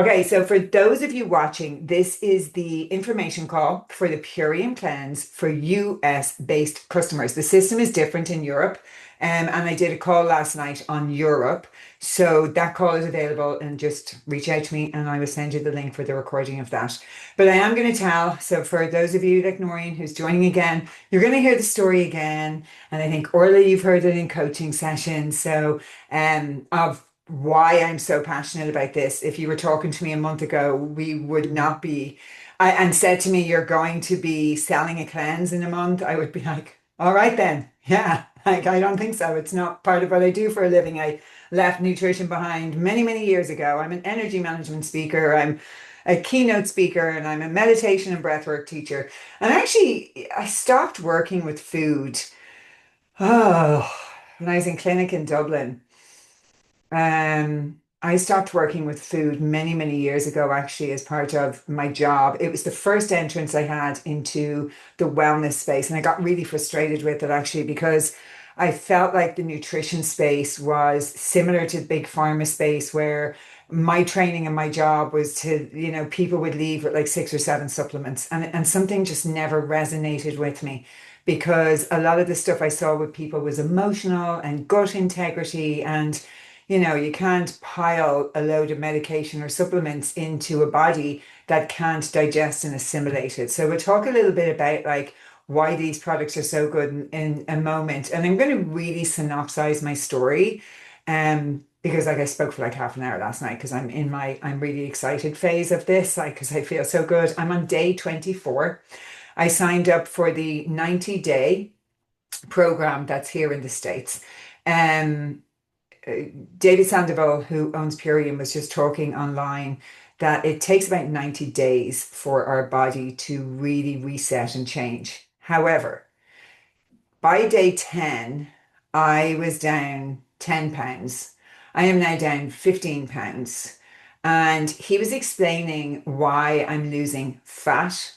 Okay, so for those of you watching, this is the information call for the Purium Cleanse for US based customers. The system is different in Europe, and I did a call last night on Europe. So that call is available, and just reach out to me and I will send you the link for the recording of that. But I am going to tell, so for those of you like Noreen who's joining again, you're going to hear the story again. And I think Orla, you've heard it in coaching sessions. So of why I'm so passionate about this. If you were talking to me a month ago, we would not be, and said to me, you're going to be selling a cleanse in a month, I would be like, all right then. Yeah, like I don't think so. It's not part of what I do for a living. I left nutrition behind many, many years ago. I'm an energy management speaker. I'm a keynote speaker and I'm a meditation and breathwork teacher. And actually, I stopped working with food. Oh, when I was in clinic in Dublin. I stopped working with food many, many years ago, actually, as part of my job. It was the first entrance I had into the wellness space. And I got really frustrated with it, actually, because I felt like the nutrition space was similar to the big pharma space, where my training and my job was to, people would leave with like six or seven supplements. And something just never resonated with me because a lot of the stuff I saw with people was emotional and gut integrity and you can't pile a load of medication or supplements into a body that can't digest and assimilate it. So we'll talk a little bit about like why these products are so good in a moment. And I'm going to really synopsize my story. Because like I spoke for like half an hour last night because I'm in my I'm really excited phase of this, like because I feel so good. I'm on day 24. I signed up for the 90-day program that's here in the States. Um, David Sandoval, who owns Purium, was just talking online that it takes about 90 days for our body to really reset and change. However, by day 10, I was down 10 pounds. I am now down 15 pounds. And he was explaining why I'm losing fat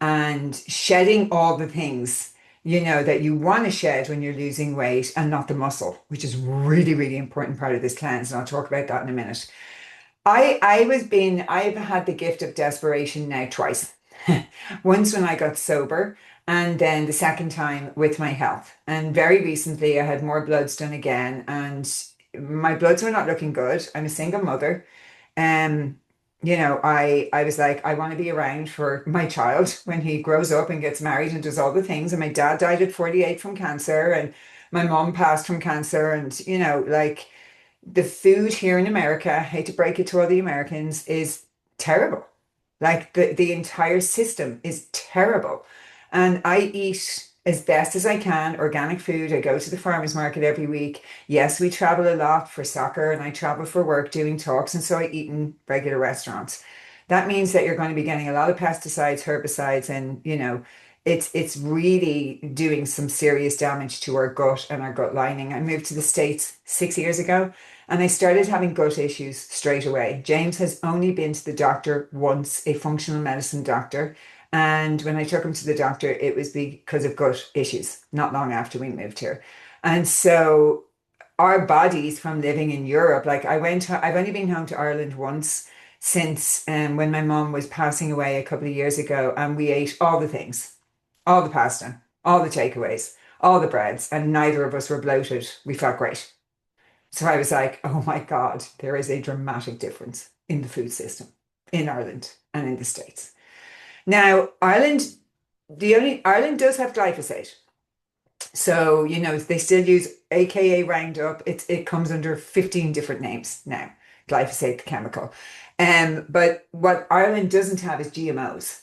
and shedding all the things, that you want to shed when you're losing weight and not the muscle, which is really, really important part of this cleanse. And I'll talk about that in a minute. I've had the gift of desperation now twice. Once when I got sober, and then the second time with my health. And very recently, I had more bloods done again, and my bloods were not looking good. I'm a single mother. Um, I was like, I want to be around for my child when he grows up and gets married and does all the things. And my dad died at 48 from cancer, and my mom passed from cancer, and like the food here in America, I hate to break it to all the Americans, is terrible. Like the entire system is terrible. And I eat as best as I can organic food. I go to the farmers market every week. Yes, we travel a lot for soccer and I travel for work doing talks. And so I eat in regular restaurants. That means that you're going to be getting a lot of pesticides, herbicides, and it's really doing some serious damage to our gut and our gut lining. I moved to the States 6 years ago and I started having gut issues straight away. James has only been to the doctor once, a functional medicine doctor. And when I took him to the doctor, it was because of gut issues, not long after we moved here. And so our bodies from living in Europe, like I've only been home to Ireland once since when my mom was passing away a couple of years ago, and we ate all the things, all the pasta, all the takeaways, all the breads, and neither of us were bloated. We felt great. So I was like, oh my God, there is a dramatic difference in the food system in Ireland and in the States. Now, Ireland does have glyphosate. So, they still use AKA Roundup. It comes under 15 different names now, glyphosate, the chemical. But what Ireland doesn't have is GMOs,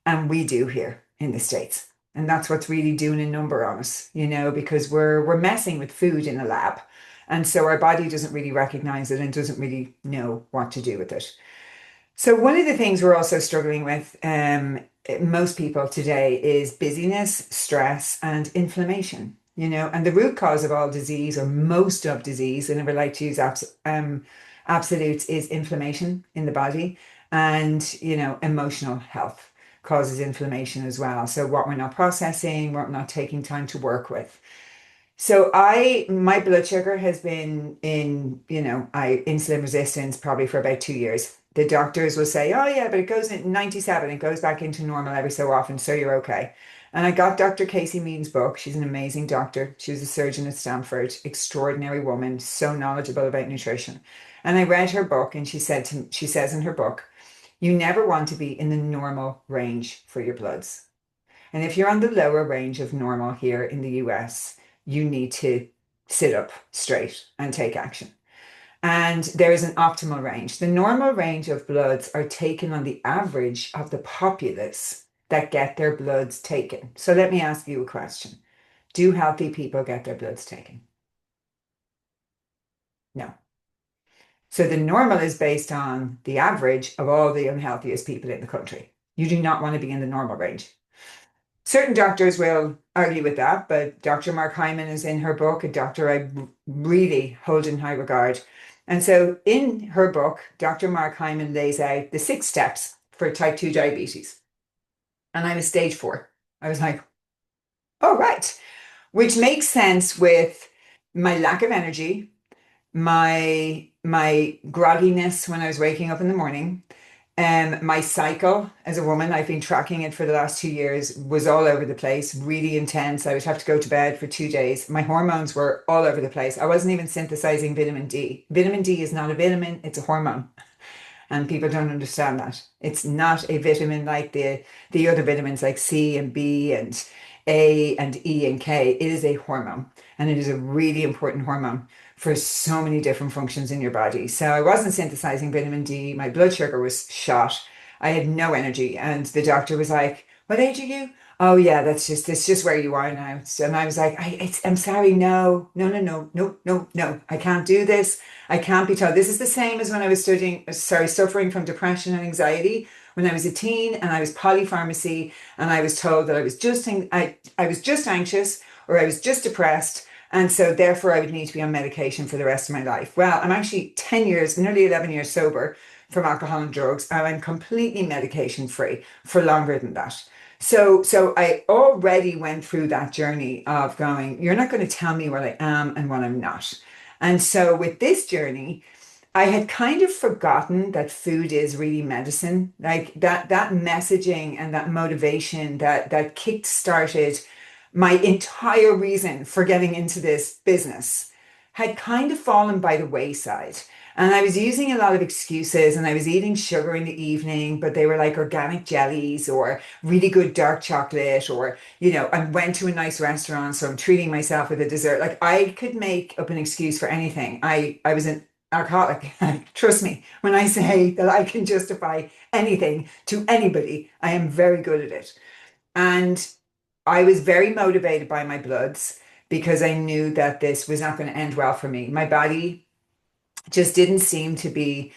and we do here in the States. And that's what's really doing a number on us, because we're messing with food in a lab. And so our body doesn't really recognize it and doesn't really know what to do with it. So one of the things we're also struggling with, most people today, is busyness, stress, and inflammation. And the root cause of all disease, or most of disease, and I never like to use absolutes, is inflammation in the body, and emotional health causes inflammation as well. So what we're not processing, what we're not taking time to work with. So my blood sugar has been in, I insulin resistance probably for about 2 years. the doctors will say, oh yeah, but it goes in 97, it goes back into normal every so often, so you're okay. And I got Dr. Casey Mead's book. She's an amazing doctor. She was a surgeon at Stanford, extraordinary woman, so knowledgeable about nutrition. And I read her book, and she says in her book, you never want to be in the normal range for your bloods. And if you're on the lower range of normal here in the US, you need to sit up straight and take action. And there is an optimal range. The normal range of bloods are taken on the average of the populace that get their bloods taken. So let me ask you a question. Do healthy people get their bloods taken? No. So the normal is based on the average of all the unhealthiest people in the country. You do not want to be in the normal range. Certain doctors will argue with that, but Dr. Mark Hyman is in her book, a doctor I really hold in high regard. And so in her book, Dr. Mark Hyman lays out the 6 steps for type 2 diabetes. And I was stage 4. I was like, oh, right, which makes sense with my lack of energy, my grogginess when I was waking up in the morning. My cycle as a woman, I've been tracking it for the last 2 years, was all over the place, really intense. I would have to go to bed for 2 days. My hormones were all over the place. I wasn't even synthesizing vitamin D. Vitamin D is not a vitamin, it's a hormone. And people don't understand that. It's not a vitamin like the other vitamins like C and B and A and E and K. It is a hormone, and it is a really important hormone for so many different functions in your body. So I wasn't synthesizing vitamin D. My blood sugar was shot. I had no energy, and the doctor was like, "What age are you?" Oh yeah, it's just where you are now. So, and I was like, I'm sorry, no, no, no, no, no, no, no. I can't do this. I can't be told. This is the same as when I was suffering from depression and anxiety when I was a teen, and I was polypharmacy, and I was told that I was just anxious, or I was just depressed, and so therefore I would need to be on medication for the rest of my life. Well, I'm actually 10 years, nearly 11 years sober from alcohol and drugs, and I'm completely medication free for longer than that. So I already went through that journey of going, you're not going to tell me what I am and what I'm not. And so with this journey, I had kind of forgotten that food is really medicine. Like that messaging and that motivation that kick started my entire reason for getting into this business had kind of fallen by the wayside. And I was using a lot of excuses, and I was eating sugar in the evening, but they were like organic jellies or really good dark chocolate, or, I went to a nice restaurant, so I'm treating myself with a dessert. Like I could make up an excuse for anything. I was an alcoholic. Trust me when I say that I can justify anything to anybody. I am very good at it. And I was very motivated by my bloods because I knew that this was not going to end well for me. My body just didn't seem to be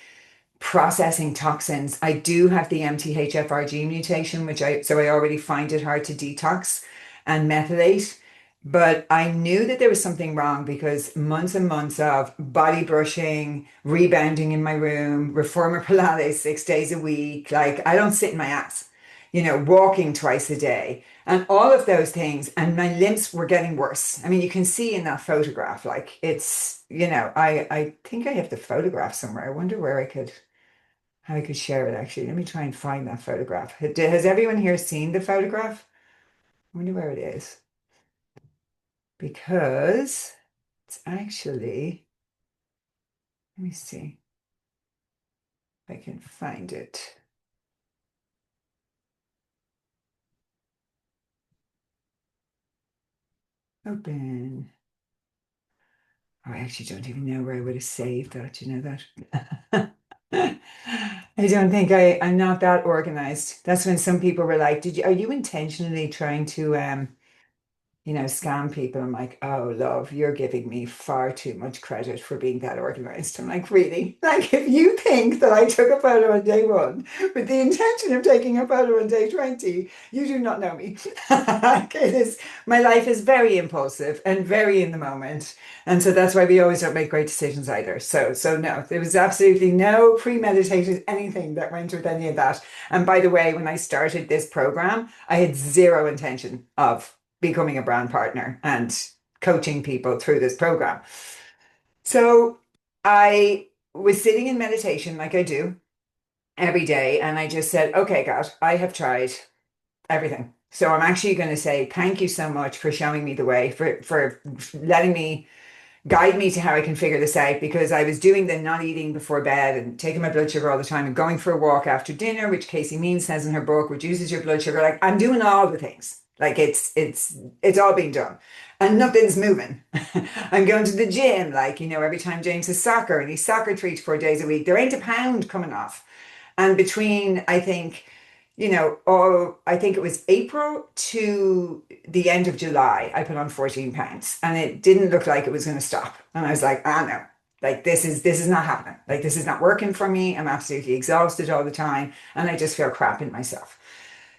processing toxins. I do have the MTHFR gene mutation, so I already find it hard to detox and methylate. But I knew that there was something wrong because months and months of body brushing, rebounding in my room, reformer Pilates 6 days a week, like I don't sit in my ass, walking twice a day, and all of those things. And my limbs were getting worse. I mean, you can see in that photograph, like I think I have the photograph somewhere. I wonder how I could share it actually. Let me try and find that photograph. Has everyone here seen the photograph? I wonder where it is. Because it's actually, let me see if I can find it. Open. Oh, I actually don't even know where I would have saved that. You know that? I don't think I'm not that organized. That's when some people were like, are you intentionally trying to scam people? I'm like, oh, love, you're giving me far too much credit for being that organized. I'm like, really? Like, if you think that I took a photo on day 1 with the intention of taking a photo on day 20, you do not know me. My life is very impulsive and very in the moment. And so that's why we always don't make great decisions either. So no, there was absolutely no premeditated anything that went with any of that. And by the way, when I started this program, I had zero intention of becoming a brand partner and coaching people through this program. So I was sitting in meditation like I do. every day. And I just said, okay, God, I have tried everything. So I'm actually going to say thank you so much for showing me the way, for letting me guide me to how I can figure this out, because I was doing the not eating before bed and taking my blood sugar all the time and going for a walk after dinner, which Casey Means says in her book reduces your blood sugar. Like I'm doing all the things. Like it's all being done. And nothing's moving. I'm going to the gym, like, every time James has soccer and he's soccer 3 to 4 days a week, there ain't a pound coming off. And between, I think, I think it was April to the end of July, I put on 14 pounds and it didn't look like it was going to stop. And I was like, ah, no, like this is not happening. Like this is not working for me. I'm absolutely exhausted all the time. And I just feel crap in myself.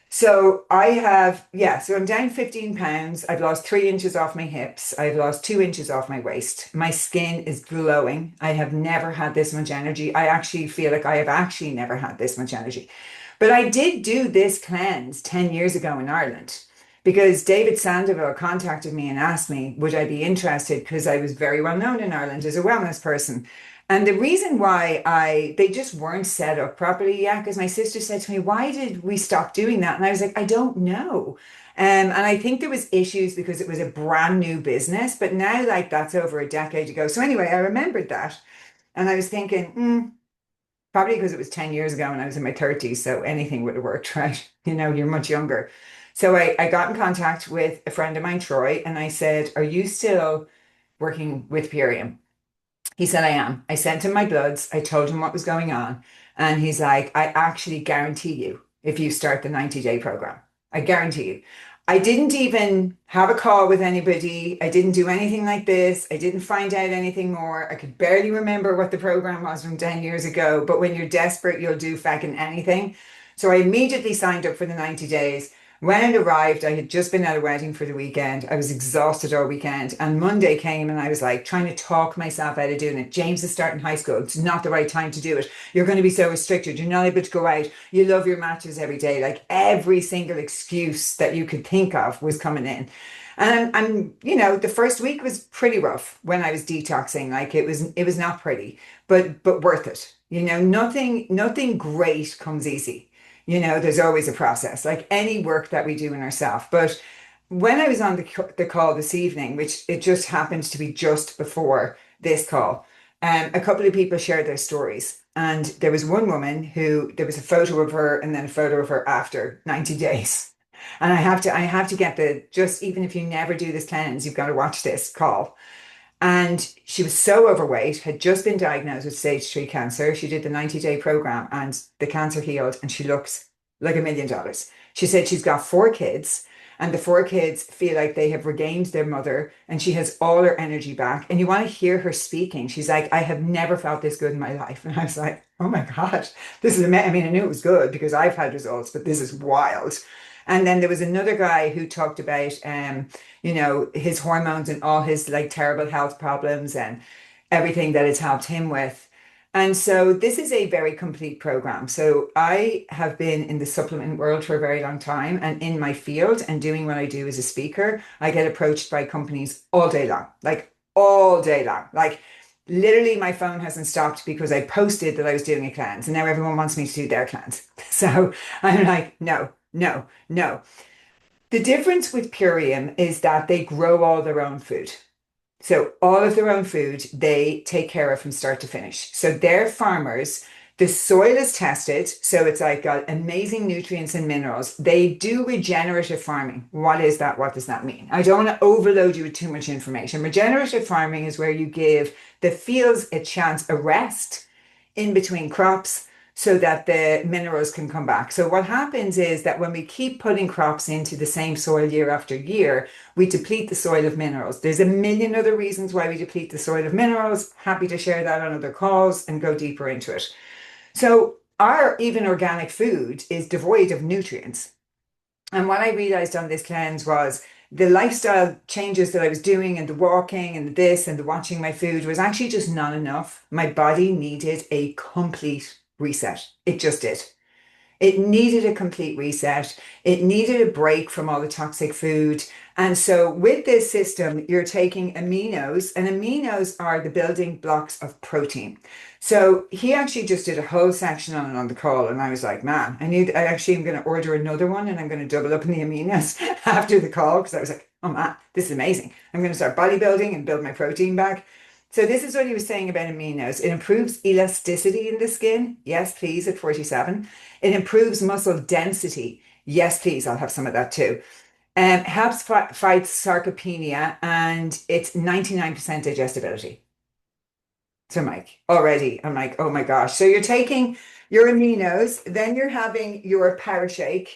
So so I'm down 15 pounds. I've lost 3 inches off my hips. I've lost 2 inches off my waist. My skin is glowing. I have never had this much energy. I actually feel like I have actually never had this much energy. But I did do this cleanse 10 years ago in Ireland because David Sandoval contacted me and asked me, would I be interested? Because I was very well known in Ireland as a wellness person. And the reason why they just weren't set up properly yet, because my sister said to me, why did we stop doing that? And I was like, I don't know. And I think there was issues because it was a brand new business, but now like that's over a decade ago. So anyway, I remembered that. And I was thinking, probably because it was 10 years ago and I was in my 30s, so anything would have worked, right? You're much younger. So I got in contact with a friend of mine, Troy, and I said, are you still working with Purium? He said, I am. I sent him my bloods. I told him what was going on. And he's like, I actually guarantee you, if you start the 90-day program, I guarantee you. I didn't even have a call with anybody. I didn't do anything like this. I didn't find out anything more. I could barely remember what the program was from 10 years ago. But when you're desperate, you'll do fucking anything. So I immediately signed up for the 90 days. When it arrived, I had just been at a wedding for the weekend. I was exhausted all weekend. And Monday came and I was like trying to talk myself out of doing it. James is starting high school. It's not the right time to do it. You're going to be so restricted. You're not able to go out. You love your matches every day. Like every single excuse that you could think of was coming in. And the first week was pretty rough when I was detoxing. Like it was not pretty, but worth it. Nothing great comes easy. There's always a process, like any work that we do in ourselves. But when I was on the call this evening, which it just happened to be just before this call, a couple of people shared their stories. And there was one woman who there was a photo of her and then a photo of her after 90 days. And I have to get just even if you never do this cleanse, you've got to watch this call. And she was so overweight, had just been diagnosed with stage 3 cancer. She did the 90-day program and the cancer healed, and she looks like $1 million. She said she's got 4 kids, and the 4 kids feel like they have regained their mother, and she has all her energy back. And you want to hear her speaking. She's like, I have never felt this good in my life. And I was like, oh my God, this is amazing. I mean, I knew it was good because I've had results, but this is wild. And then there was another guy who talked about his hormones and all his like terrible health problems and everything that it's helped him with. And so this is a very complete program. So I have been in the supplement world for a very long time, and in my field and doing what I do as a speaker, I get approached by companies all day long, like all day long. Like literally my phone hasn't stopped because I posted that I was doing a cleanse and now everyone wants me to do their cleanse. So I'm like, no, no, no. The difference with Purium is that they grow all their own food. So all of their own food, they take care of from start to finish. So they're farmers. The soil is tested, so it's like got amazing nutrients and minerals. They do regenerative farming. What is that? What does that mean? I don't want to overload you with too much information. Regenerative farming is where you give the fields a chance, a rest in between crops so that the minerals can come back. So what happens is that when we keep putting crops into the same soil year after year, we deplete the soil of minerals. There's a million other reasons why we deplete the soil of minerals. Happy to share that on other calls and go deeper into it. So our even organic food is devoid of nutrients. And what I realized on this cleanse was the lifestyle changes that I was doing and the walking and this and the watching my food was actually just not enough. My body needed a complete reset. It just did. It needed a complete reset. It needed a break from all the toxic food. And so, with this system, you're taking aminos, and aminos are the building blocks of protein. So, he actually just did a whole section on it on the call. And I was like, man, I actually am going to order another one and I'm going to double up in the aminos after the call because I was like, oh man, this is amazing. I'm going to start bodybuilding and build my protein back. So this is what he was saying about aminos. It improves elasticity in the skin. Yes, please, at 47. It improves muscle density. Yes, please, I'll have some of that too. Helps fight sarcopenia and it's 99% digestibility. So Mike, already, I'm like, oh my gosh. So you're taking your aminos, then you're having your parashake,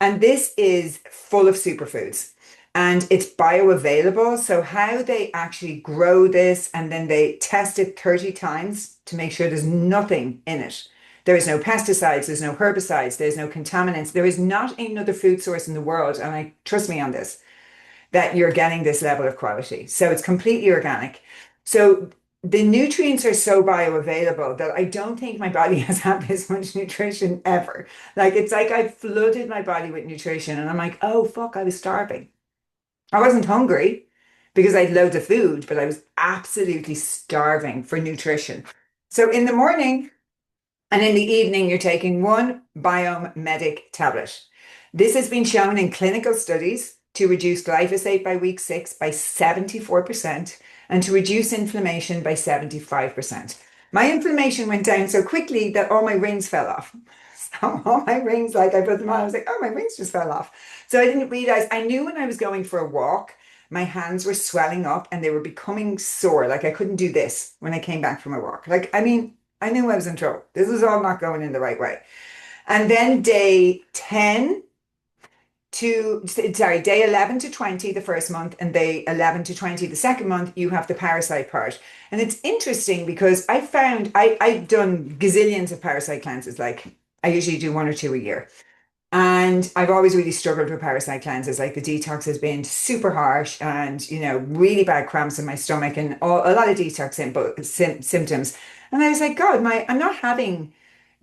and this is full of superfoods and it's bioavailable. So, how they actually grow this and then they test it 30 times to make sure there's nothing in it. There is no pesticides, there's no herbicides, there's no contaminants. There is not another food source in the world, and I trust me on this, that you're getting this level of quality. So, it's completely organic. So, the nutrients are so bioavailable that I don't think my body has had this much nutrition ever. Like it's like I flooded my body with nutrition and I'm like, oh fuck, I was starving. I wasn't hungry because I had loads of food, but I was absolutely starving for nutrition. So in the morning, and in the evening, you're taking one Biome Medic tablet. This has been shown in clinical studies to reduce glyphosate by week 6 by 74% and to reduce inflammation by 75%. My inflammation went down so quickly that all my rings fell off. So all my rings, like I put them on, I was like, oh, my rings just fell off. So I didn't realize, I knew when I was going for a walk, my hands were swelling up and they were becoming sore. Like I couldn't do this when I came back from a walk. Like, I mean, I knew I was in trouble. This was all not going in the right way. And then day 10 day 11 to 20 the first month, and day 11 to 20 the second month, you have the parasite part. And it's interesting because I found I've done gazillions of parasite cleanses. Like I usually do one or two a year. And I've always really struggled with parasite cleanses. Like the detox has been super harsh and, really bad cramps in my stomach and a lot of detox symptoms. And I was like, God, I'm not having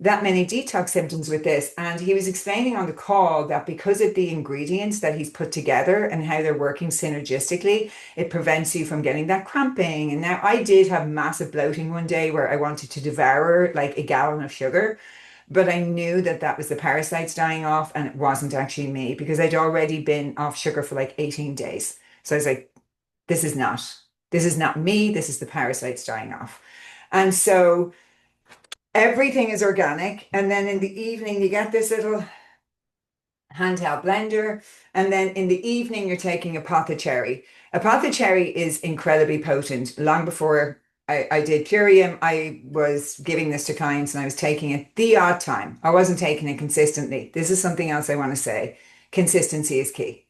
that many detox symptoms with this. And he was explaining on the call that because of the ingredients that he's put together and how they're working synergistically, it prevents you from getting that cramping. And now I did have massive bloating one day where I wanted to devour like a gallon of sugar. But I knew that that was the parasites dying off and it wasn't actually me because I'd already been off sugar for like 18 days. So I was like, this is not, this is not me. This is the parasites dying off. And so everything is organic. And then in the evening, you get this little handheld blender. And then in the evening, you're taking apothecary. Apothecary is incredibly potent. Long before I did Purium, I was giving this to clients and I was taking it the odd time. I wasn't taking it consistently. This is something else I want to say. Consistency is key,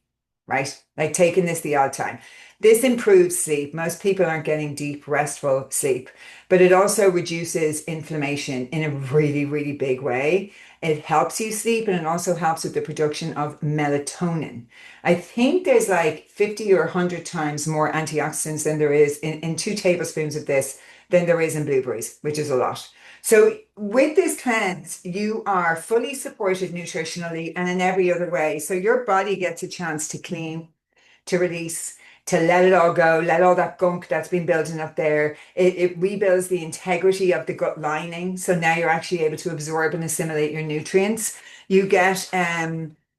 right? Like taking this the odd time. This improves sleep. Most people aren't getting deep, restful sleep, but it also reduces inflammation in a really, really big way. It helps you sleep and it also helps with the production of melatonin. I think there's like 50 or 100 times more antioxidants than there is in 2 tablespoons of this than there is in blueberries, which is a lot. So with this cleanse, you are fully supported nutritionally and in every other way. So your body gets a chance to clean, to release, to let it all go, let all that gunk that's been building up there. It rebuilds the integrity of the gut lining. So now you're actually able to absorb and assimilate your nutrients. You get,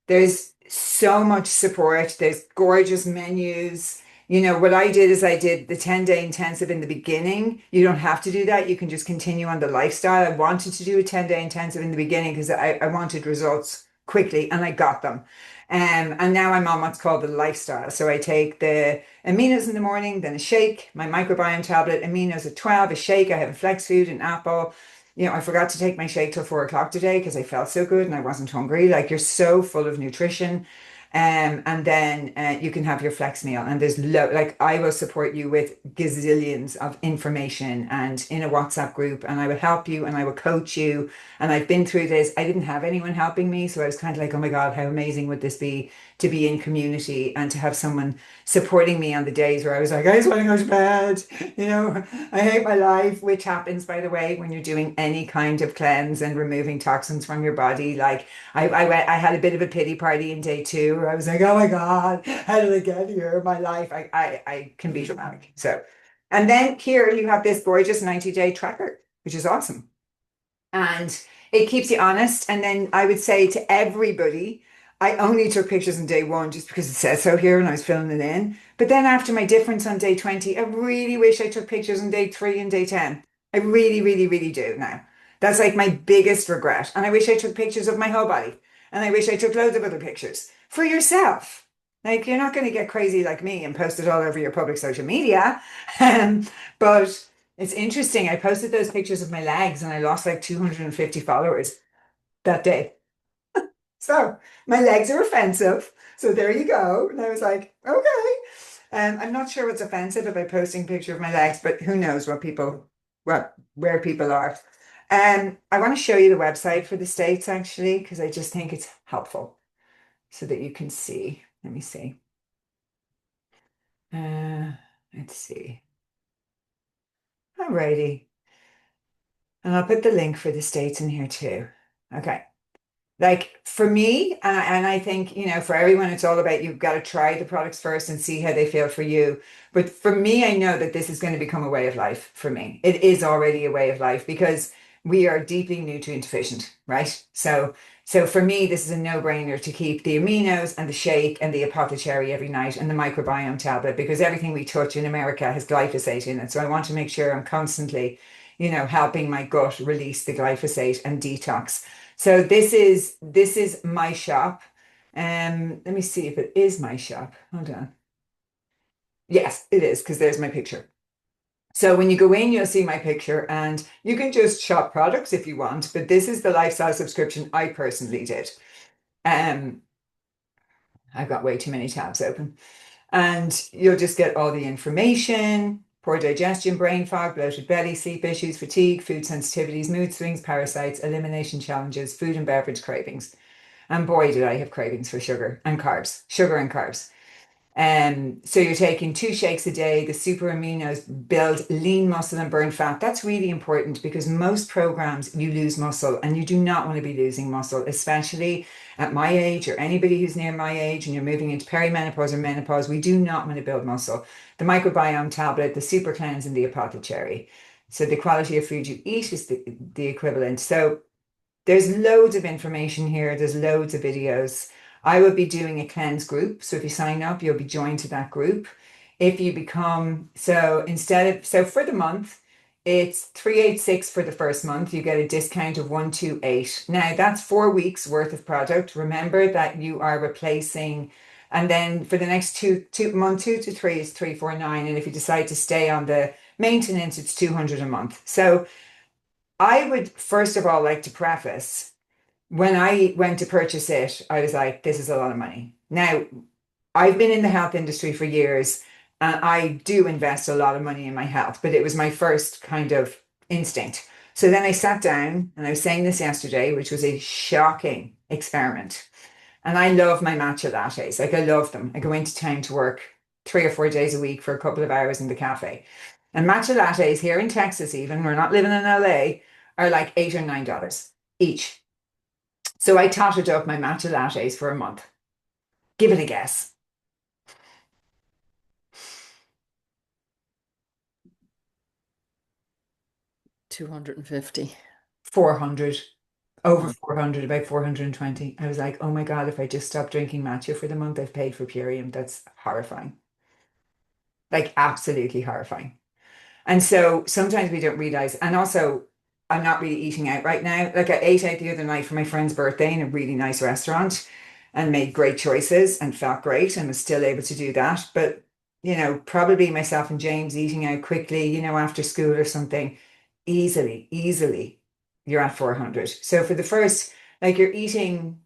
there's so much support. There's gorgeous menus. What I did is I did the 10-day intensive in the beginning. You don't have to do that. You can just continue on the lifestyle. I wanted to do a 10-day intensive in the beginning because I wanted results quickly and I got them. And now I'm on what's called the lifestyle. So I take the aminos in the morning, then a shake, my microbiome tablet, aminos at 12, a shake. I have a flex food, an apple. I forgot to take my shake till 4 o'clock today because I felt so good and I wasn't hungry. Like you're so full of nutrition. And then you can have your flex meal. And like I will support you with gazillions of information and in a WhatsApp group, and I will help you and I will coach you. And I've been through this. I didn't have anyone helping me, so I was kind of like, oh my God, how amazing would this be to be in community and to have someone supporting me on the days where I was like, I just want to go to bed, I hate my life, which happens, by the way, when you're doing any kind of cleanse and removing toxins from your body. Like I had a bit of a pity party in day two where I was like, oh my God, how did I get here? My life, I can be dramatic. So, and then here you have this gorgeous 90-day tracker, which is awesome. And it keeps you honest. And then I would say to everybody, I only took pictures on day one just because it says so here and I was filling it in. But then after my difference on day 20, I really wish I took pictures on day three and day 10. I really, really, really do now. That's like my biggest regret. And I wish I took pictures of my whole body. And I wish I took loads of other pictures for yourself. Like, you're not going to get crazy like me and post it all over your public social media. But it's interesting. I posted those pictures of my legs and I lost like 250 followers that day. So my legs are offensive. So there you go. And I was like, okay. I'm not sure what's offensive about posting a picture of my legs, but who knows where people are. I want to show you the website for the States actually, because I just think it's helpful so that you can see. Let me see. Uh, let's see. Alrighty. And I'll put the link for the States in here too. Okay. Like for me, and I think, for everyone, it's all about you've got to try the products first and see how they feel for you. But for me, I know that this is going to become a way of life for me. It is already a way of life because we are deeply nutrient deficient, right? So for me, this is a no-brainer to keep the aminos and the shake and the apothecary every night and the microbiome tablet because everything we touch in America has glyphosate in it. So I want to make sure I'm constantly, helping my gut release the glyphosate and detox. So this is my shop. Let me see if it is my shop. Hold on. Yes, it is, because there's my picture. So when you go in, you'll see my picture, and you can just shop products if you want, but this is the lifestyle subscription I personally did. Um, I've got way too many tabs open. And you'll just get all the information, poor digestion, brain fog, bloated belly, sleep issues, fatigue, food sensitivities, mood swings, parasites, elimination challenges, food and beverage cravings. And boy, did I have cravings for sugar and carbs. So you're taking two shakes a day. The super aminos build lean muscle and burn fat. That's really important because most programs you lose muscle and you do not want to be losing muscle, especially at my age or anybody who's near my age and you're moving into perimenopause or menopause. We do not want to build muscle. The microbiome tablet, the super cleanse, and the apothecary. So the quality of food you eat is the equivalent. So there's loads of information here. There's loads of videos. I will be doing a cleanse group. So if you sign up, you'll be joined to that group. If you become, so for the month, it's 386 for the first month. You get a discount of 128. Now that's 4 weeks worth of product. Remember that you are replacing, and then for the next month, 2 to 3 is 349. And if you decide to stay on the maintenance, it's 200 a month. So I would first of all like to preface when I went to purchase it, I was like, this is a lot of money. Now, I've been in the health industry for years and I do invest a lot of money in my health, but it was my first kind of instinct. So then I sat down and I was saying this yesterday, which was a shocking experiment. And I love my matcha lattes. Like I love them. I go into town to work 3 or 4 days a week for a couple of hours in the cafe. And matcha lattes here in Texas, even, we're not living in LA, are like $8 or $9 each. So I totted up my matcha lattes for a month. Give it a guess. 250. 400, over Oh, 400, about 420. I was like, oh my God, if I just stop drinking matcha for the month I've paid for Purium, that's horrifying. Like absolutely horrifying. And so sometimes we don't realize, and also I'm not really eating out right now. Like I ate out the other night for my friend's birthday in a really nice restaurant and made great choices and felt great and was still able to do that. But, probably myself and James eating out quickly, after school or something, easily, you're at 400. So for the first, like you're eating,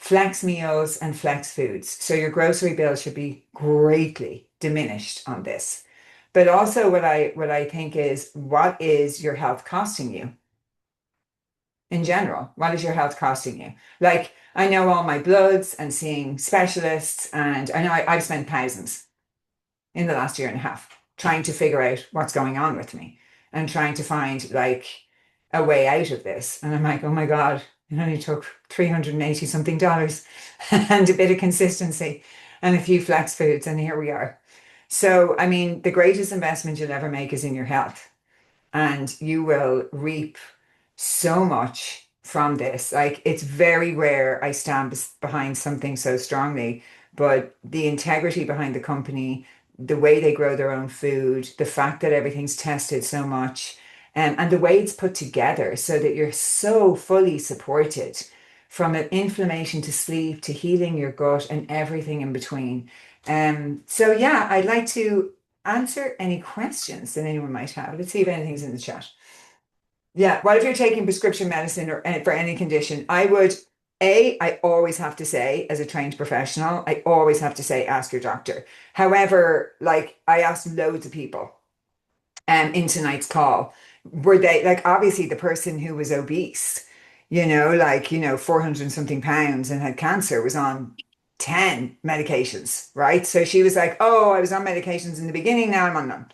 flex meals and flex foods. So your grocery bill should be greatly diminished on this. But also what I think is, what is your health costing you in general? What is your health costing you? Like, I know all my bloods and seeing specialists, and I know I've spent thousands in the last year and a half trying to figure out what's going on with me and trying to find like a way out of this. And I'm like, oh my God, it only took $380 something and a bit of consistency and a few flex foods, and here we are. So, I mean, the greatest investment you'll ever make is in your health, and you will reap so much from this. Like, it's very rare I stand behind something so strongly, but the integrity behind the company, the way they grow their own food, the fact that everything's tested so much, and the way it's put together so that you're so fully supported from inflammation to sleep to healing your gut and everything in between. So yeah, I'd like to answer any questions that anyone might have. Let's see if anything's in the chat. Yeah. What if you're taking prescription medicine or for any condition? I always have to say, as a trained professional, I always have to say, ask your doctor. However, like I asked loads of people in tonight's call, were they like, obviously the person who was obese, 400 and something pounds and had cancer was on 10 medications, right? So she was like, oh, I was on medications in the beginning, now I'm on none.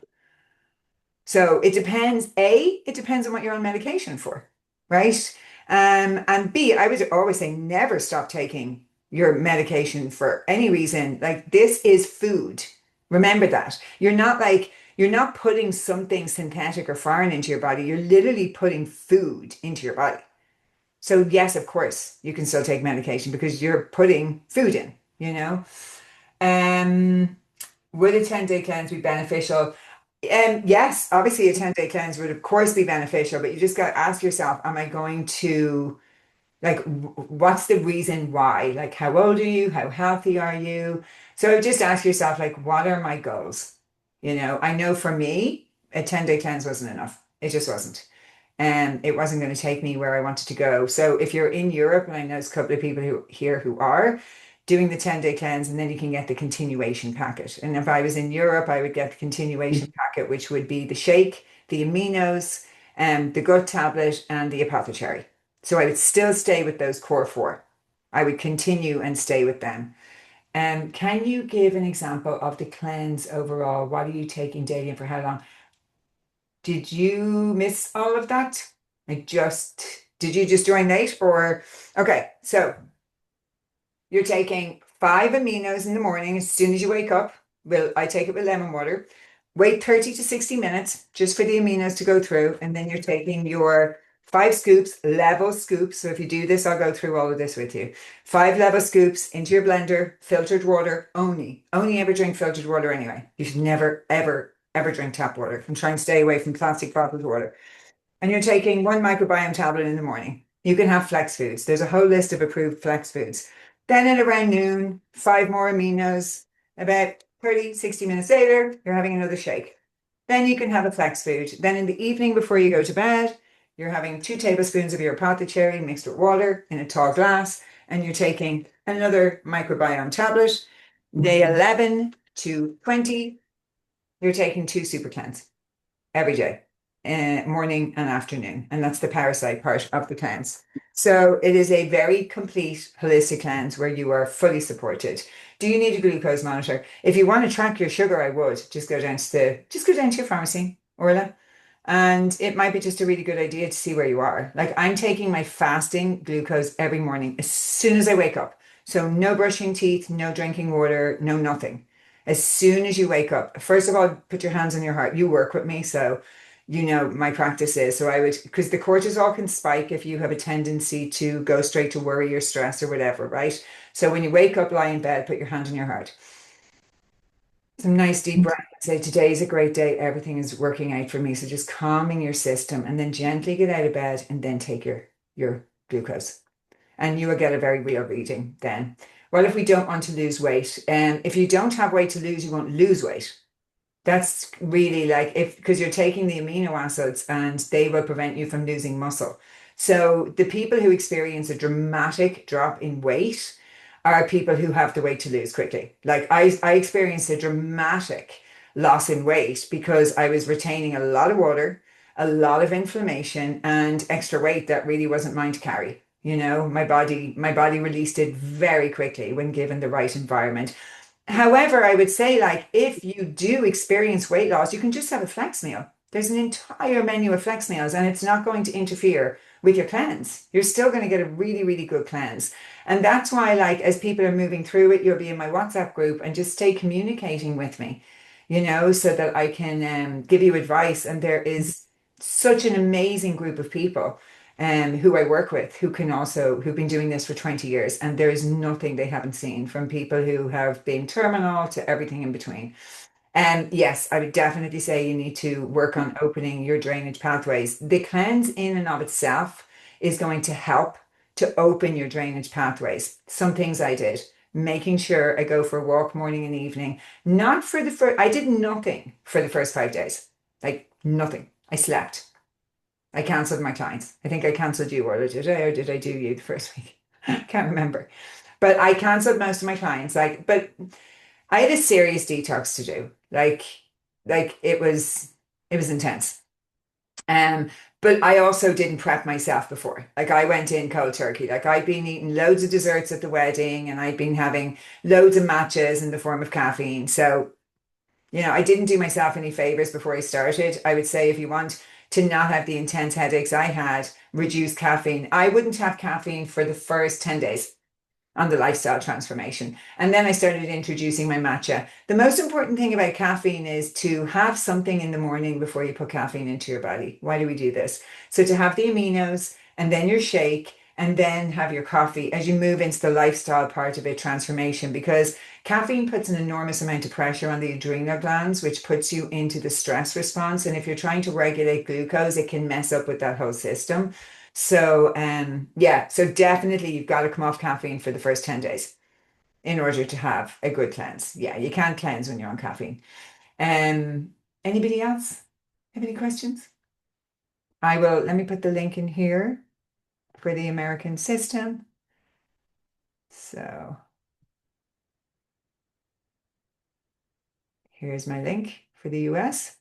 So it depends. A, it depends on what you're on medication for, right? And B, I would always say never stop taking your medication for any reason. Like this is food. Remember that. You're not putting something synthetic or foreign into your body. You're literally putting food into your body. So yes, of course, you can still take medication because you're putting food in, you know? Um, would a 10-day cleanse be beneficial? Yes, obviously a 10-day cleanse would of course be beneficial, but you just got to ask yourself, am I going to like what's the reason why? Like how old are you? How healthy are you? So just ask yourself, like, what are my goals? I know for me, a 10-day cleanse wasn't enough. It just wasn't. And it wasn't going to take me where I wanted to go. So if you're in Europe, and I know there's a couple of people who are doing the 10-day cleanse, and then you can get the continuation packet. And if I was in Europe, I would get the continuation packet, which would be the shake, the aminos, the gut tablet, and the apothecary. So I would still stay with those core four. I would continue and stay with them. Can you give an example of the cleanse overall? What are you taking daily and for how long? Did you miss all of that? Did you just join late or? Okay, so you're taking 5 aminos in the morning as soon as you wake up. Well, I take it with lemon water. Wait 30 to 60 minutes just for the aminos to go through. And then you're taking your 5 scoops, level scoops. So if you do this, I'll go through all of this with you. 5 level scoops into your blender, filtered water only. Only ever drink filtered water anyway. You should never, ever, ever drink tap water. I'm trying to stay away from plastic bottled water. And you're taking 1 microbiome tablet in the morning. You can have flex foods. There's a whole list of approved flex foods. Then at around noon, 5 more aminos. About 30, 60 minutes later, you're having another shake. Then you can have a flex food. Then in the evening before you go to bed, you're having 2 tablespoons of your apothecary mixed with water in a tall glass, and you're taking another microbiome tablet. Day 11 to 20, you're taking 2 super cleanse every day, morning and afternoon. And that's the parasite part of the cleanse. So it is a very complete holistic cleanse where you are fully supported. Do you need a glucose monitor? If you want to track your sugar, I would just go down to your pharmacy, Orla. And it might be just a really good idea to see where you are. Like I'm taking my fasting glucose every morning as soon as I wake up. So no brushing teeth, no drinking water, no nothing. As soon as you wake up, first of all, put your hands on your heart. You work with me, so you know my practice is. So I would, because the cortisol can spike if you have a tendency to go straight to worry or stress or whatever, right? So when you wake up, lie in bed, put your hand on your heart. Some nice deep breath. Say, today is a great day. Everything is working out for me. So just calming your system and then gently get out of bed and then take your glucose. And you will get a very real reading then. Well, if we don't want to lose weight, and if you don't have weight to lose, you won't lose weight. That's really like if because you're taking the amino acids and they will prevent you from losing muscle. So the people who experience a dramatic drop in weight are people who have the weight to lose quickly. Like I experienced a dramatic loss in weight because I was retaining a lot of water, a lot of inflammation, and extra weight that really wasn't mine to carry. You know, my body released it very quickly when given the right environment. However, I would say, like, if you do experience weight loss, you can just have a flex meal. There's an entire menu of flex meals, and it's not going to interfere with your cleanse. You're still going to get a really, really good cleanse. And that's why, like, as people are moving through it, you'll be in my WhatsApp group and just stay communicating with me, so that I can give you advice. And there is such an amazing group of people who I work with who've been doing this for 20 years, and there is nothing they haven't seen from people who have been terminal to everything in between. And yes, I would definitely say you need to work on opening your drainage pathways. The cleanse in and of itself is going to help to open your drainage pathways. Some things I did, making sure I go for a walk morning and evening, not for the first, I did nothing for the first 5 days, like nothing. I slept. I cancelled my clients. I think I cancelled you, or did I do you the first week? I can't remember. But I cancelled most of my clients. But I had a serious detox to do. Like it was intense. Um, but I also didn't prep myself before. Like I went in cold turkey. Like I'd been eating loads of desserts at the wedding and I'd been having loads of matches in the form of caffeine. So I didn't do myself any favors before I started. I would say if you want to not have the intense headaches I had, reduce caffeine. I wouldn't have caffeine for the first 10 days on the lifestyle transformation. And then I started introducing my matcha. The most important thing about caffeine is to have something in the morning before you put caffeine into your body. Why do we do this? So to have the aminos and then your shake and then have your coffee as you move into the lifestyle part of it, transformation, because caffeine puts an enormous amount of pressure on the adrenal glands, which puts you into the stress response. And if you're trying to regulate glucose, it can mess up with that whole system. So, yeah, so definitely you've got to come off caffeine for the first 10 days in order to have a good cleanse. Yeah, you can't cleanse when you're on caffeine. Um, Anybody else have any questions? Let me put the link in here for the American system. So here's my link for the US.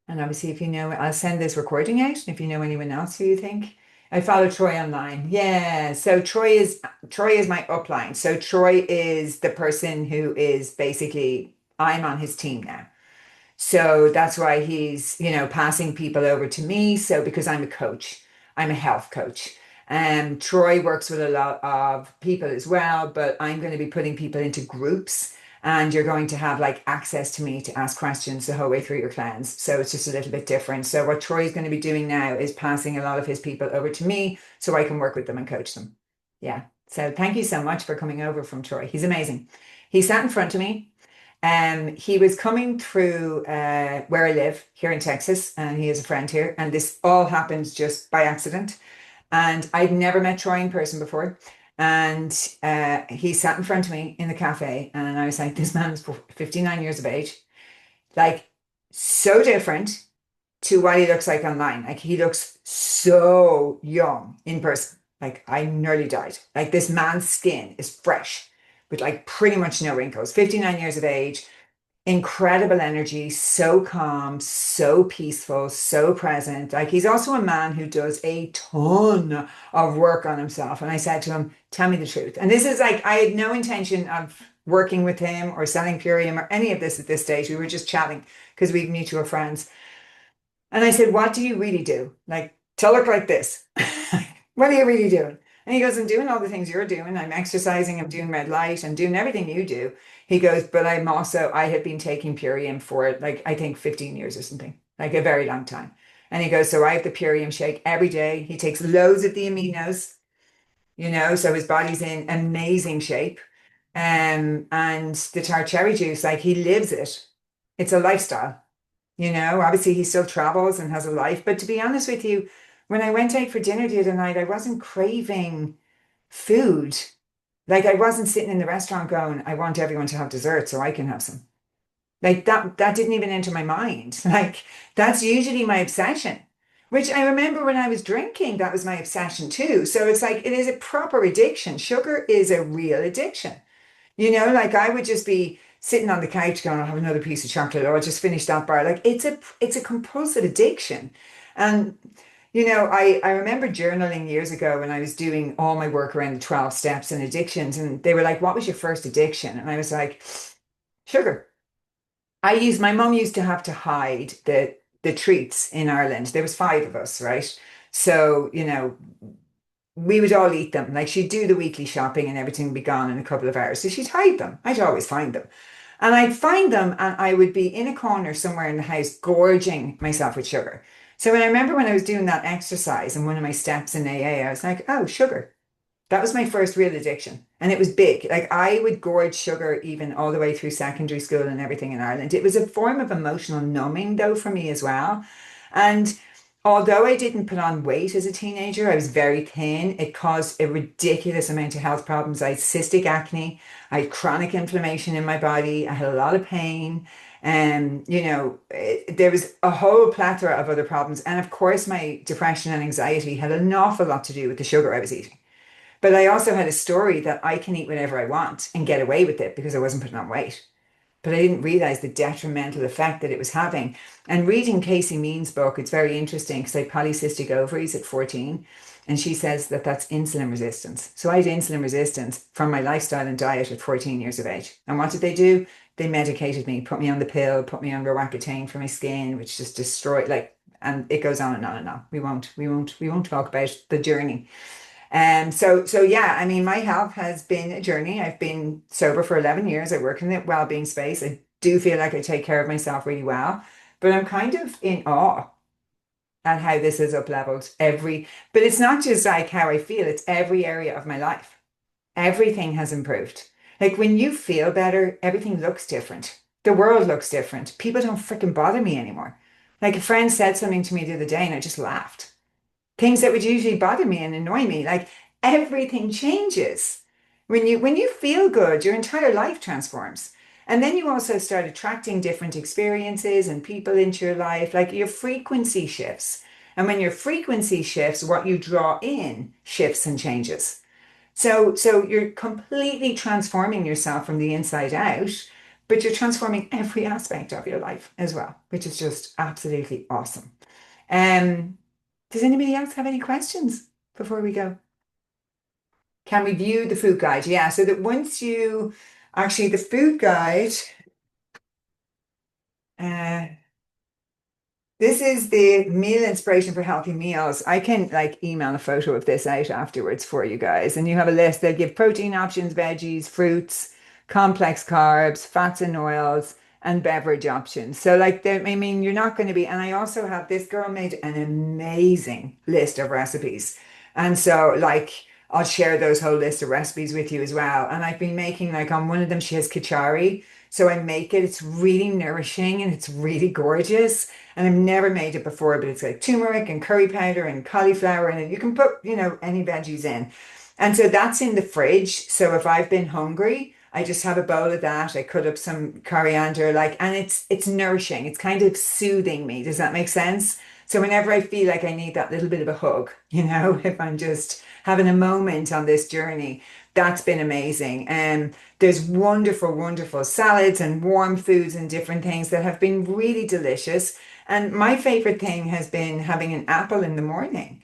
And obviously, if you know, I'll send this recording out. If you know anyone else who you think, I follow Troy online. Yeah. So Troy is my upline. So Troy is the person who is basically I'm on his team now. So that's why he's, passing people over to me. So because I'm a coach, I'm a health coach. And Troy works with a lot of people as well, but I'm going to be putting people into groups and you're going to have like access to me to ask questions the whole way through your cleanse. So it's just a little bit different. So what Troy's going to be doing now is passing a lot of his people over to me so I can work with them and coach them. Yeah. So thank you so much for coming over from Troy. He's amazing. He sat in front of me. He was coming through where I live here in Texas, and he has a friend here. And this all happened just by accident. And I'd never met Troy in person before. And he sat in front of me in the cafe, and I was like, this man is 59 years of age, like so different to what he looks like online. Like he looks so young in person. Like I nearly died. Like this man's skin is fresh with like pretty much no wrinkles, 59 years of age, incredible energy, so calm, so peaceful, so present. Like he's also a man who does a ton of work on himself. And I said to him, tell me the truth. And this is like, I had no intention of working with him or selling Purium or any of this at this stage. We were just chatting because we have mutual friends. And I said, what do you really do? Like, to look like this. What are you really doing? And he goes, I'm doing all the things you're doing. I'm exercising, I'm doing red light, I'm doing everything you do. He goes, but I have been taking Purium for like, I think 15 years or something, like a very long time. And he goes, so I have the Purium shake every day. He takes loads of the aminos, so his body's in amazing shape. And the tart cherry juice, like he lives it. It's a lifestyle. Obviously he still travels and has a life. But to be honest with you, when I went out for dinner the other night, I wasn't craving food. Like I wasn't sitting in the restaurant going, I want everyone to have dessert so I can have some. Like that didn't even enter my mind. Like that's usually my obsession, which I remember when I was drinking, that was my obsession too. So it's like it is a proper addiction. Sugar is a real addiction. Like I would just be sitting on the couch going, I'll have another piece of chocolate or I'll just finish that bar. Like it's a compulsive addiction. And I remember journaling years ago when I was doing all my work around the 12 steps and addictions, and they were like, what was your first addiction? And I was like, sugar. My mum used to have to hide the treats in Ireland. There was five of us, right? So, we would all eat them. Like she'd do the weekly shopping and everything would be gone in a couple of hours. So she'd hide them. I'd always find them. And I'd find them and I would be in a corner somewhere in the house gorging myself with sugar. So when I remember when I was doing that exercise and one of my steps in AA, I was like, oh, sugar. That was my first real addiction. And it was big. Like I would gorge sugar even all the way through secondary school and everything in Ireland. It was a form of emotional numbing though for me as well. And although I didn't put on weight as a teenager, I was very thin. It caused a ridiculous amount of health problems. I had cystic acne, I had chronic inflammation in my body, I had a lot of pain. And, there was a whole plethora of other problems. And of course, my depression and anxiety had an awful lot to do with the sugar I was eating. But I also had a story that I can eat whatever I want and get away with it because I wasn't putting on weight. But I didn't realize the detrimental effect that it was having. And reading Casey Mean's book, it's very interesting because I had polycystic ovaries at 14. And she says that that's insulin resistance. So I had insulin resistance from my lifestyle and diet at 14 years of age. And what did they do? They medicated me, put me on the pill, put me on Roaccutane for my skin, which just destroyed and it goes on and on and on. We won't talk about the journey. So yeah, I mean, my health has been a journey. I've been sober for 11 years. I work in the well-being space. I do feel like I take care of myself really well, but I'm kind of in awe at how this has up leveled but it's not just like how I feel, it's every area of my life. Everything has improved. Like when you feel better, everything looks different. The world looks different. People don't freaking bother me anymore. Like a friend said something to me the other day and I just laughed. Things that would usually bother me and annoy me, like everything changes. When you feel good, your entire life transforms. And then you also start attracting different experiences and people into your life, like your frequency shifts. And when your frequency shifts, what you draw in shifts and changes. So you're completely transforming yourself from the inside out, but you're transforming every aspect of your life as well, which is just absolutely awesome. Um, does anybody else have any questions before we go? Can we view the food guide? Yeah, so that once you actually the food guide, uh, this is the meal inspiration for healthy meals. I can like email a photo of this out afterwards for you guys. And you have a list. They give protein options, veggies, fruits, complex carbs, fats and oils, and beverage options. So like I mean, you're not going to be, and I also have this girl made an amazing list of recipes. And so like I'll share those whole list of recipes with you as well. And I've been making like on one of them, she has kachari. So I make it, it's really nourishing and it's really gorgeous. And I've never made it before, but it's like turmeric and curry powder and cauliflower in it. You can put, any veggies in. And so that's in the fridge. So if I've been hungry, I just have a bowl of that. I cut up some coriander, and it's nourishing. It's kind of soothing me. Does that make sense? So whenever I feel like I need that little bit of a hug, if I'm just having a moment on this journey, that's been amazing. And there's wonderful, wonderful salads and warm foods and different things that have been really delicious. And my favorite thing has been having an apple in the morning.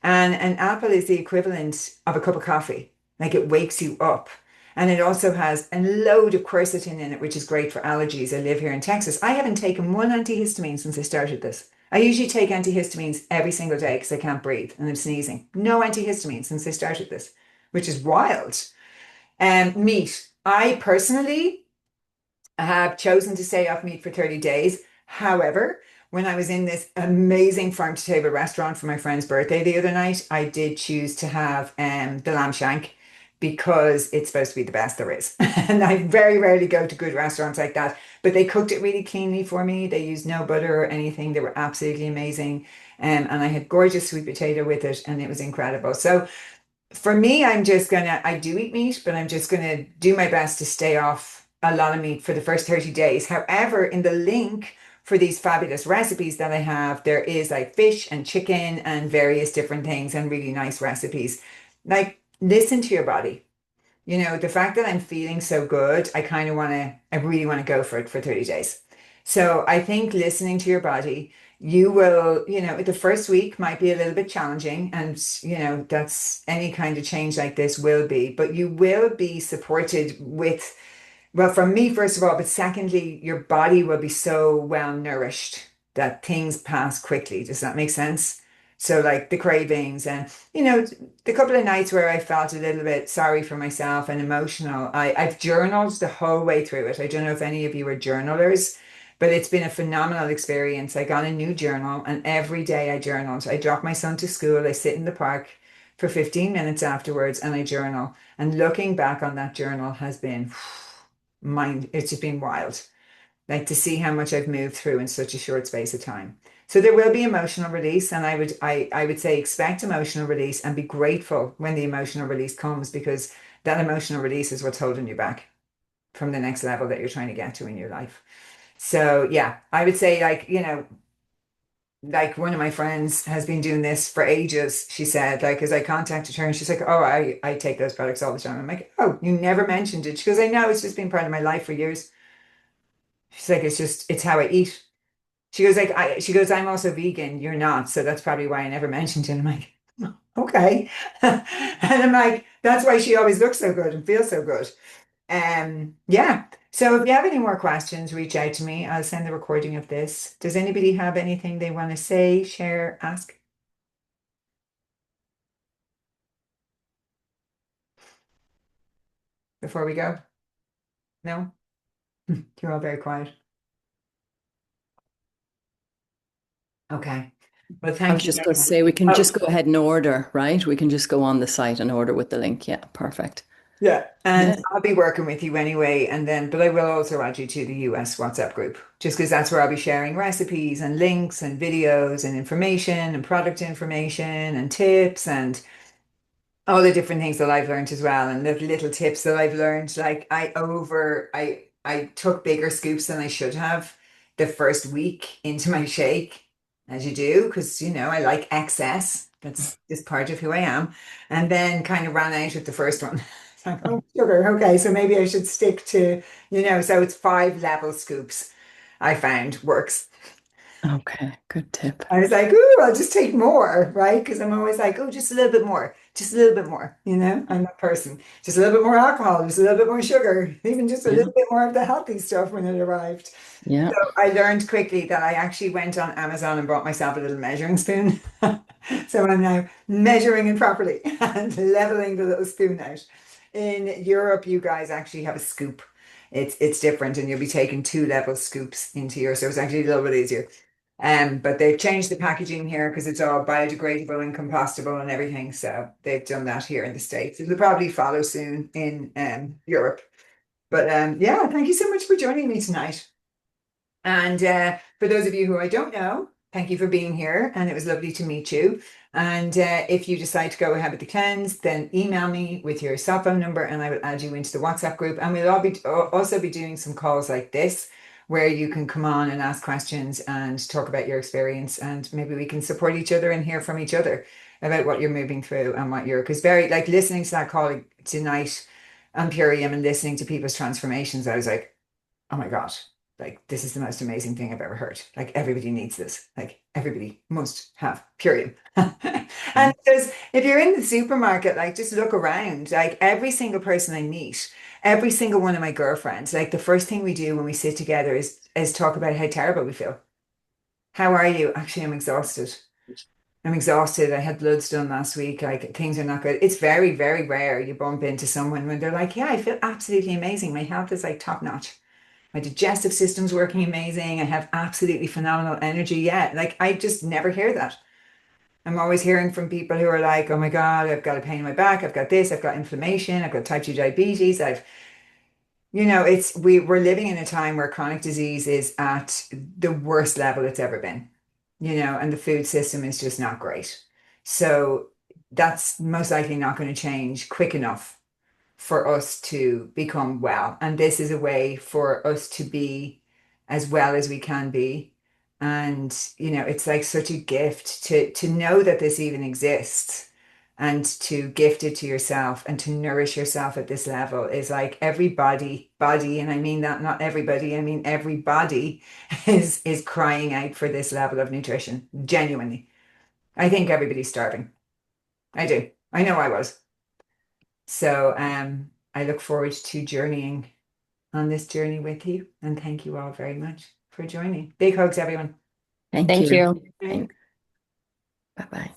And an apple is the equivalent of a cup of coffee. Like it wakes you up. And it also has a load of quercetin in it, which is great for allergies. I live here in Texas. I haven't taken one antihistamine since I started this. I usually take antihistamines every single day because I can't breathe and I'm sneezing. No antihistamine since I started this, which is wild. Meat. I personally have chosen to stay off meat for 30 days. However, when I was in this amazing farm to table restaurant for my friend's birthday the other night, I did choose to have the lamb shank because it's supposed to be the best there is. And I very rarely go to good restaurants like that, but they cooked it really cleanly for me. They used no butter or anything. They were absolutely amazing. And I had gorgeous sweet potato with it, and it was incredible. So for me, I do eat meat, but I'm just gonna do my best to stay off a lot of meat for the first 30 days. However, in the link for these fabulous recipes that I have, there is like fish and chicken and various different things and really nice recipes. Like, listen to your body. The fact that I'm feeling so good, I really want to go for it for 30 days. So I think listening to your body, you will, the first week might be a little bit challenging, and, that's any kind of change like this will be, but you will be supported with, well, from me, first of all, but secondly, your body will be so well nourished that things pass quickly. Does that make sense? So, like the cravings and, the couple of nights where I felt a little bit sorry for myself and emotional, I've journaled the whole way through it. I don't know if any of you are journalers, but it's been a phenomenal experience. I got a new journal, and every day I journaled. I drop my son to school, I sit in the park for 15 minutes afterwards, and I journal. And looking back on that journal has been it's just been wild. Like, to see how much I've moved through in such a short space of time. So there will be emotional release, and I would say expect emotional release and be grateful when the emotional release comes, because that emotional release is what's holding you back from the next level that you're trying to get to in your life. So yeah, I would say, like, like one of my friends has been doing this for ages. She said, like, as I contacted her, and she's like, oh, I take those products all the time. I'm like, oh, you never mentioned it. She goes, I know, it's just been part of my life for years. She's like, it's how I eat. She goes, I'm also vegan. You're not. So that's probably why I never mentioned it. I'm like, okay. And I'm like, that's why she always looks so good and feels so good. Yeah. So if you have any more questions, reach out to me. I'll send the recording of this. Does anybody have anything they want to say, share, ask before we go? No? You're all very quiet. Okay. Well, I thank was you just very going to much. say we can Oh, just go ahead and order, right? We can just go on the site and order with the link. Yeah, perfect. yeah. And Yeah. I'll be working with you anyway. But I will also add you to the US WhatsApp group, just because that's where I'll be sharing recipes and links and videos and information and product information and tips and all the different things that I've learned as well, and the little tips that I've learned. Like, I took bigger scoops than I should have the first week into my shake, as you do, because I like excess. That's just part of who I am. And then kind of ran out with the first one. It's like, oh, sugar, okay, so maybe I should stick to, so it's 5 level scoops I found works. Okay, good tip. I was like, ooh, I'll just take more, right? Because I'm always like, oh, just a little bit more, just a little bit more. I'm that person. Just a little bit more alcohol, just a little bit more sugar, even just a Yeah. little bit more of the healthy stuff when it arrived. Yeah. So I learned quickly that I actually went on Amazon and bought myself a little measuring spoon. So I'm now measuring it properly and leveling the little spoon out. In Europe, you guys actually have a scoop. It's different, and you'll be taking 2 level scoops into yours, so it's actually a little bit easier. But they've changed the packaging here because it's all biodegradable and compostable and everything. So they've done that here in the States. It'll probably follow soon in Europe. But yeah, thank you so much for joining me tonight. And for those of you who I don't know, thank you for being here. And it was lovely to meet you. And if you decide to go ahead with the cleanse, then email me with your cell phone number and I will add you into the WhatsApp group. And we'll also be doing some calls like this where you can come on and ask questions and talk about your experience. And maybe we can support each other and hear from each other about what you're moving through and because very, like, listening to that call tonight on Purium and listening to people's transformations, I was like, oh my God, like, this is the most amazing thing I've ever heard. Like, everybody needs this. Like, everybody must have Purium. Yeah. And because if you're in the supermarket, like, just look around, like, every single person I meet, every single one of my girlfriends, like, the first thing we do when we sit together is talk about how terrible we feel. How are you? Actually, I'm exhausted. I'm exhausted. I had bloods done last week. Like, things are not good. It's very, very rare you bump into someone when they're like, yeah, I feel absolutely amazing. My health is like top notch. My digestive system's working amazing. I have absolutely phenomenal energy. Yeah, like, I just never hear that. I'm always hearing from people who are like, oh my God, I've got a pain in my back. I've got this. I've got inflammation. I've got type 2 diabetes. We're living in a time where chronic disease is at the worst level it's ever been, and the food system is just not great. So that's most likely not going to change quick enough for us to become well. And this is a way for us to be as well as we can be. And, it's like such a gift to know that this even exists and to gift it to yourself and to nourish yourself at this level is like body, and I mean that not everybody, I mean everybody is crying out for this level of nutrition. Genuinely. I think everybody's starving. I do. I know I was. So I look forward to journeying on this journey with you. And thank you all very much for joining. Big hugs, everyone. Thank Thank you. you. Bye. Thanks. Bye-bye.